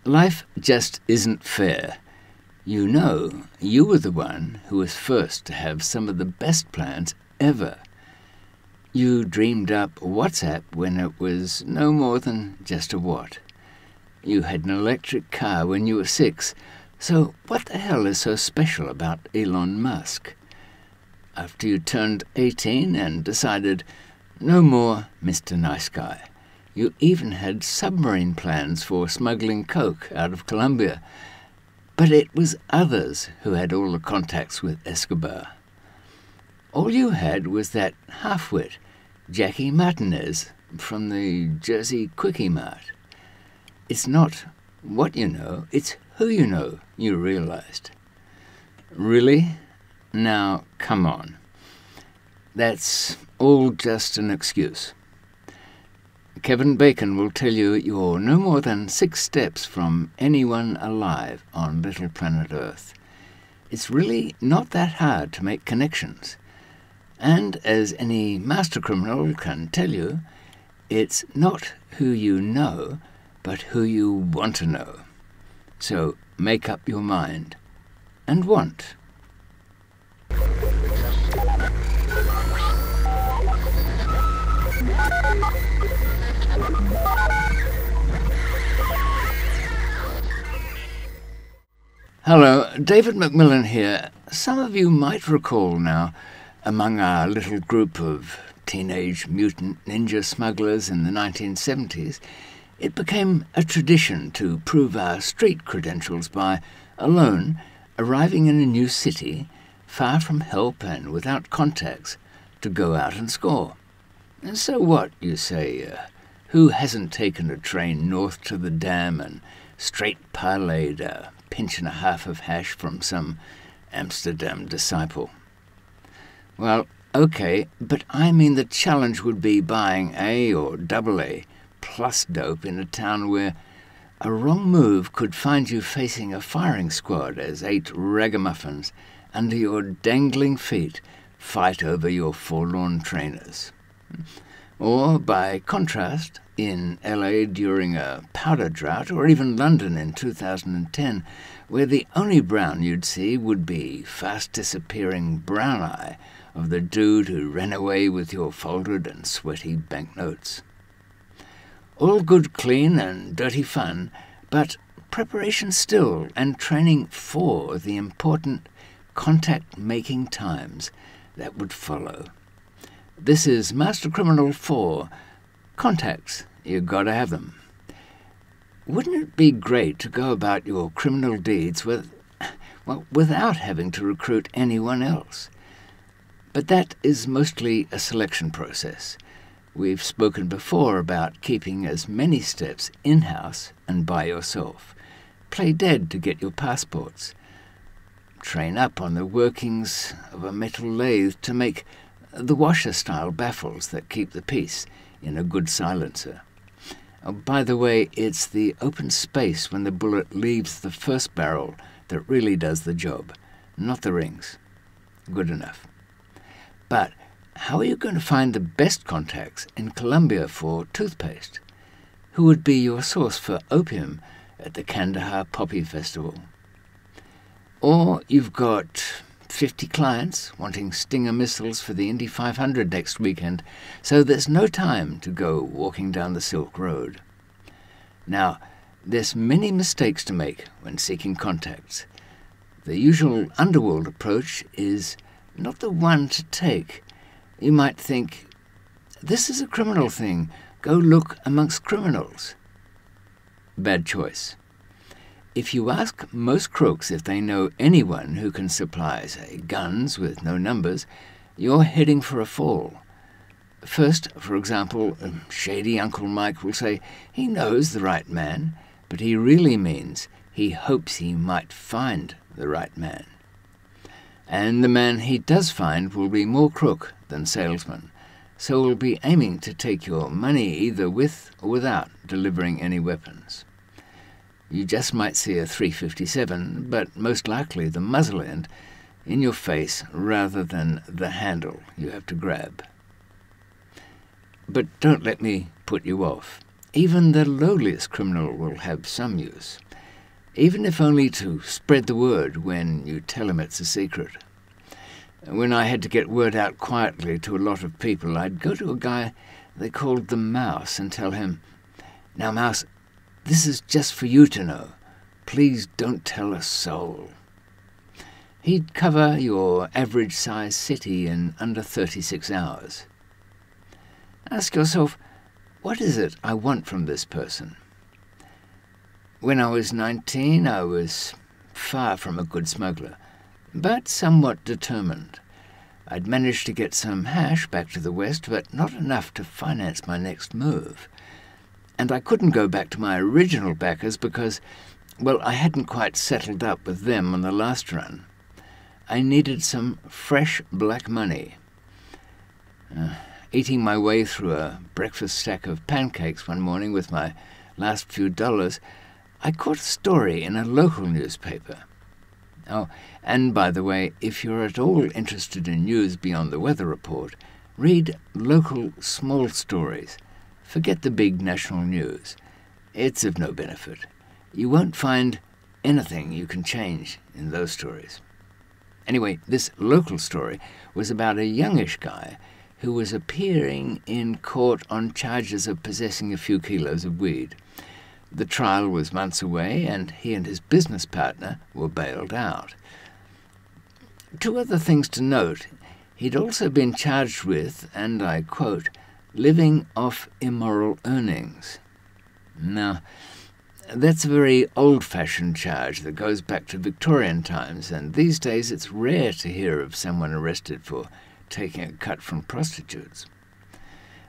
Life just isn't fair. You know, you were the one who was first to have some of the best plans ever. You dreamed up WhatsApp when it was no more than just a what. You had an electric car when you were 6, so what the hell is so special about Elon Musk? After you turned 18 and decided, no more Mr. Nice Guy, you even had submarine plans for smuggling coke out of Colombia. But it was others who had all the contacts with Escobar. All you had was that half-wit, Jackie Martinez, from the Jersey Quickie Mart. It's not what you know, it's who you know, you realized. Really? Now, come on. That's all just an excuse. Kevin Bacon will tell you you're no more than 6 steps from anyone alive on little planet Earth. It's really not that hard to make connections. And as any master criminal can tell you, it's not who you know, but who you want to know. So make up your mind. And want. Hello, David McMillan here. Some of you might recall now, among our little group of teenage mutant ninja smugglers in the 1970s, it became a tradition to prove our street credentials by, alone, arriving in a new city, far from help and without contacts, to go out and score. And so what, you say? Who hasn't taken a train north to the dam and straight parlayed a pinch and a half of hash from some Amsterdam disciple? Well, okay, but I mean the challenge would be buying A or AA plus dope in a town where a wrong move could find you facing a firing squad as 8 ragamuffins under your dangling feet fight over your forlorn trainers. Or, by contrast, in LA during a powder drought, or even London in 2010, where the only brown you'd see would be fast-disappearing brown eye of the dude who ran away with your folded and sweaty banknotes. All good, clean and dirty fun, but preparation still and training for the important contact-making times that would follow. This is Master Criminal 4. Contacts. You gotta have them. Wouldn't it be great to go about your criminal deeds without having to recruit anyone else? But that is mostly a selection process. We've spoken before about keeping as many steps in-house and by yourself. Play dead to get your passports. Train up on the workings of a metal lathe to make the washer-style baffles that keep the peace in a good silencer. Oh, by the way, it's the open space when the bullet leaves the first barrel that really does the job, not the rings. Good enough. But how are you going to find the best contacts in Colombia for toothpaste? Who would be your source for opium at the Kandahar Poppy Festival? Or you've got 50 clients wanting Stinger missiles for the Indy 500 next weekend, so there's no time to go walking down the Silk Road. Now, there's many mistakes to make when seeking contacts. The usual underworld approach is not the one to take. You might think, this is a criminal thing, go look amongst criminals. Bad choice. If you ask most crooks if they know anyone who can supply, say, guns with no numbers, you're heading for a fall. First, for example, shady Uncle Mike will say he knows the right man, but he really means he hopes he might find the right man. And the man he does find will be more crook than salesman, so will be aiming to take your money either with or without delivering any weapons. You just might see a .357, but most likely the muzzle end, in your face rather than the handle you have to grab. But don't let me put you off. Even the lowliest criminal will have some use. even if only to spread the word when you tell him it's a secret. When I had to get word out quietly to a lot of people, I'd go to a guy they called the Mouse and tell him, "Now, Mouse, this is just for you to know. Please don't tell a soul." He'd cover your average-sized city in under 36 hours. Ask yourself, what is it I want from this person? When I was 19, I was far from a good smuggler, but somewhat determined. I'd managed to get some hash back to the West, but not enough to finance my next move. And I couldn't go back to my original backers because, well, I hadn't quite settled up with them on the last run. I needed some fresh black money. Eating my way through a breakfast stack of pancakes one morning with my last few dollars, I caught a story in a local newspaper. Oh, and by the way, if you're at all interested in news beyond the weather report, read local small stories. Forget the big national news. It's of no benefit. You won't find anything you can change in those stories. Anyway, this local story was about a youngish guy who was appearing in court on charges of possessing a few kilos of weed. The trial was months away, and he and his business partner were bailed out. Two other things to note. He'd also been charged with, and I quote, living off immoral earnings. Now, that's a very old-fashioned charge that goes back to Victorian times, and these days it's rare to hear of someone arrested for taking a cut from prostitutes.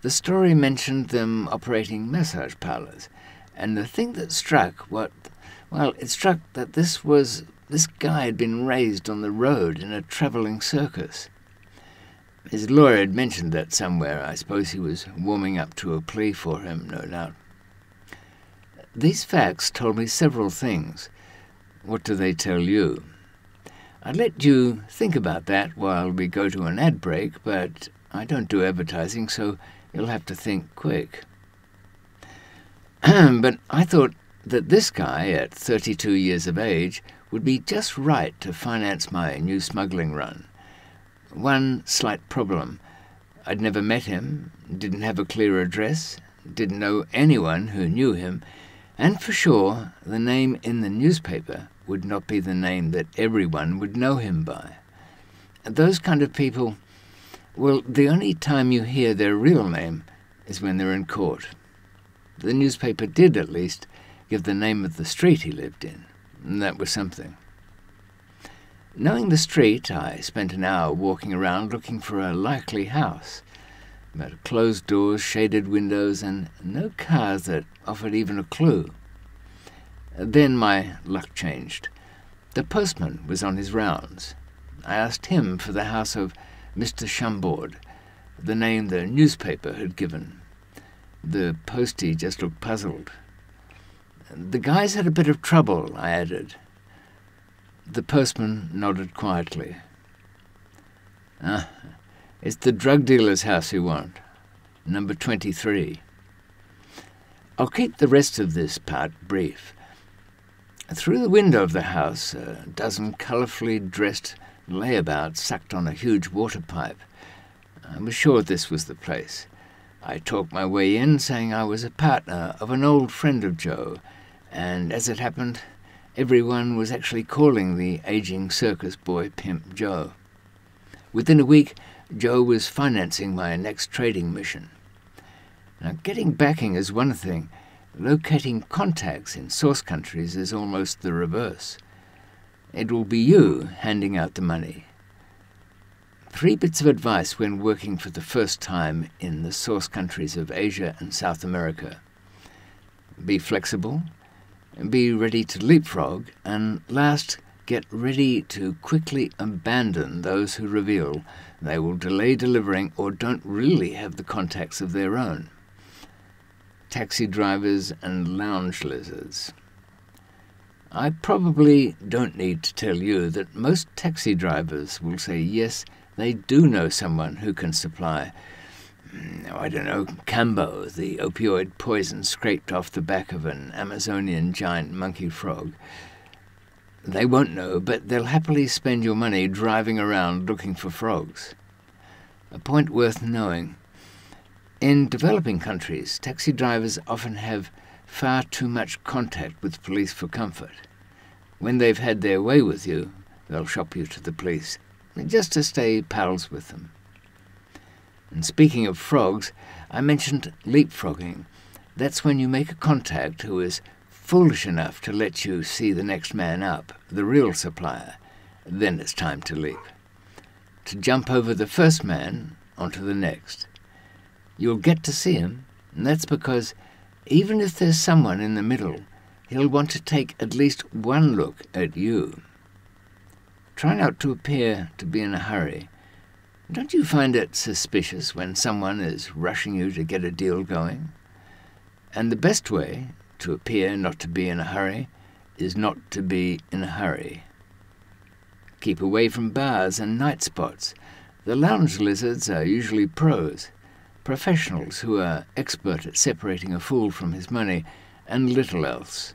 The story mentioned them operating massage parlours, and the thing that struck, it struck that this guy had been raised on the road in a travelling circus. His lawyer had mentioned that somewhere. I suppose he was warming up to a plea for him, no doubt. These facts told me several things. What do they tell you? I'd let you think about that while we go to an ad break, but I don't do advertising, so you'll have to think quick. But I thought that this guy, at 32 years of age, would be just right to finance my new smuggling run. One slight problem. I'd never met him, didn't have a clear address, didn't know anyone who knew him, and for sure, the name in the newspaper would not be the name that everyone would know him by. Those kind of people, well, the only time you hear their real name is when they're in court. The newspaper did, at least, give the name of the street he lived in, and that was something. Knowing the street, I spent an hour walking around looking for a likely house. But closed doors, shaded windows, and no cars that offered even a clue. Then my luck changed. The postman was on his rounds. I asked him for the house of Mr. Chambord, the name the newspaper had given. The postie just looked puzzled. "The guy's had a bit of trouble," I added. The postman nodded quietly. It's the drug dealer's house you want, number 23. I'll keep the rest of this part brief. Through the window of the house, a dozen colourfully dressed layabouts sucked on a huge water pipe. I was sure this was the place. I talked my way in, saying I was a partner of an old friend of Joe, and as it happened, everyone was actually calling the ageing circus boy pimp Joe. Within a week, Joe was financing my next trading mission. Now, getting backing is one thing. Locating contacts in source countries is almost the reverse. It will be you handing out the money. 3 bits of advice when working for the first time in the source countries of Asia and South America. Be flexible, be ready to leapfrog, and last, get ready to quickly abandon those who reveal they will delay delivering or don't really have the contacts of their own. Taxi drivers and lounge lizards. I probably don't need to tell you that most taxi drivers will say yes, they do know someone who can supply, Cambo, the opioid poison scraped off the back of an Amazonian giant monkey frog. They won't know, but they'll happily spend your money driving around looking for frogs. A point worth knowing. In developing countries, taxi drivers often have far too much contact with police for comfort. When they've had their way with you, they'll shop you to the police, just to stay pals with them. And speaking of frogs, I mentioned leapfrogging. That's when you make a contact who is foolish enough to let you see the next man up, the real supplier. Then it's time to leap. To jump over the first man onto the next. You'll get to see him, and that's because even if there's someone in the middle, he'll want to take at least one look at you. Try not to appear to be in a hurry. Don't you find it suspicious when someone is rushing you to get a deal going? And the best way to appear not to be in a hurry is not to be in a hurry. Keep away from bars and night spots. The lounge lizards are usually pros, professionals who are expert at separating a fool from his money and little else.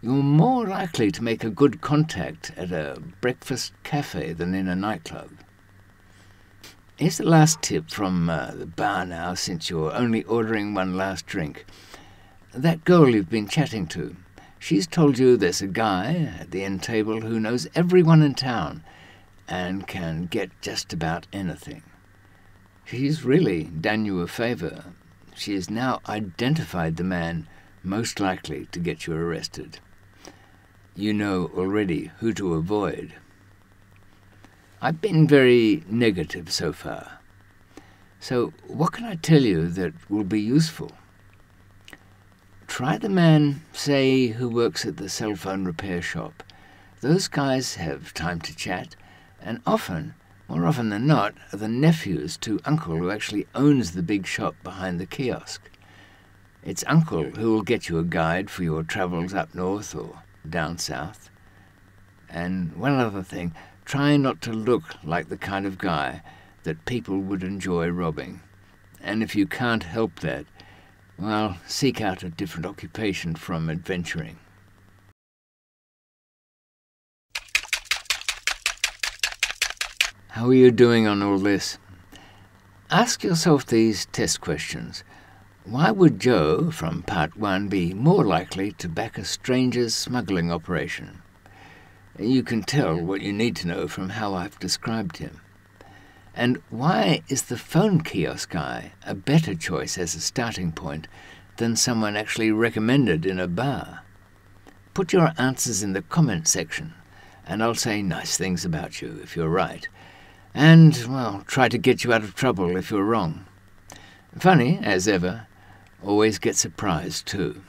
You're more likely to make a good contact at a breakfast cafe than in a nightclub. Here's the last tip from the bar now, since you're only ordering one last drink. That girl you've been chatting to, she's told you there's a guy at the end table who knows everyone in town and can get just about anything. She's really done you a favour. She has now identified the man most likely to get you arrested. You know already who to avoid. I've been very negative so far. So what can I tell you that will be useful? Try the man, say, who works at the cell phone repair shop. Those guys have time to chat, and more often than not, are the nephews to Uncle who actually owns the big shop behind the kiosk. It's Uncle who will get you a guide for your travels up north or down south. And one other thing, try not to look like the kind of guy that people would enjoy robbing. And if you can't help that, well, seek out a different occupation from adventuring. How are you doing on all this? Ask yourself these test questions. Why would Joe, from part 1, be more likely to back a stranger's smuggling operation? You can tell what you need to know from how I've described him. And why is the phone kiosk guy a better choice as a starting point than someone actually recommended in a bar? Put your answers in the comment section, and I'll say nice things about you if you're right. And, well, try to get you out of trouble if you're wrong. Funny, as ever, always get surprised too.